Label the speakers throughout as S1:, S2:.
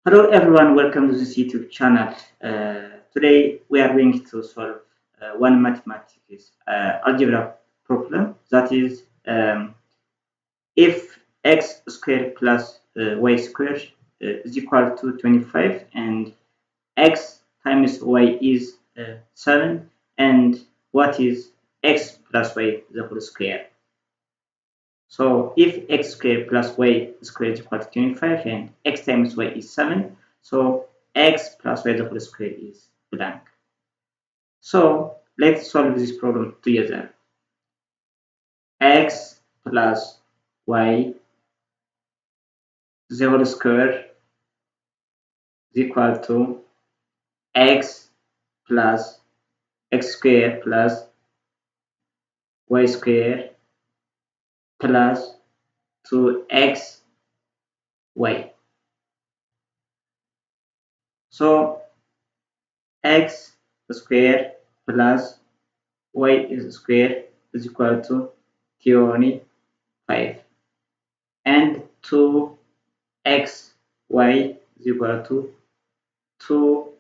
S1: Hello everyone, welcome to this YouTube channel. Today we are going to solve one mathematics algebra problem, that is if x squared plus y squared is equal to 25 and x times y is 7, and what is x plus y the whole square. So if x squared plus y squared is equal to 25 and x times y is 7, so x plus y the whole square is blank. So let's solve this problem together. X plus y the whole square is equal to x plus x squared plus y squared plus 2xy. So x squared plus y is square is equal to 25 and 2xy is equal to 2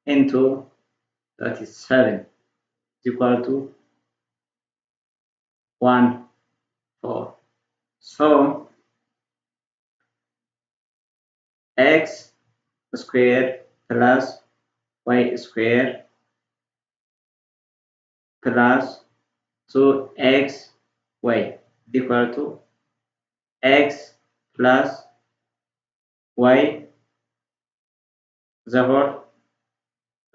S1: into 37 is equal to 1 4. So x squared plus y squared plus 2xy is equal to x plus y the whole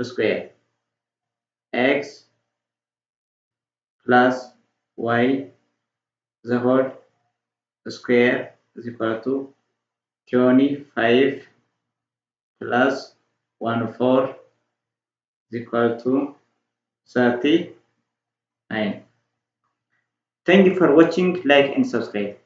S1: square. X plus y the whole square is equal to 25 plus 1 4 is equal to 39. Thank you for watching, like and subscribe.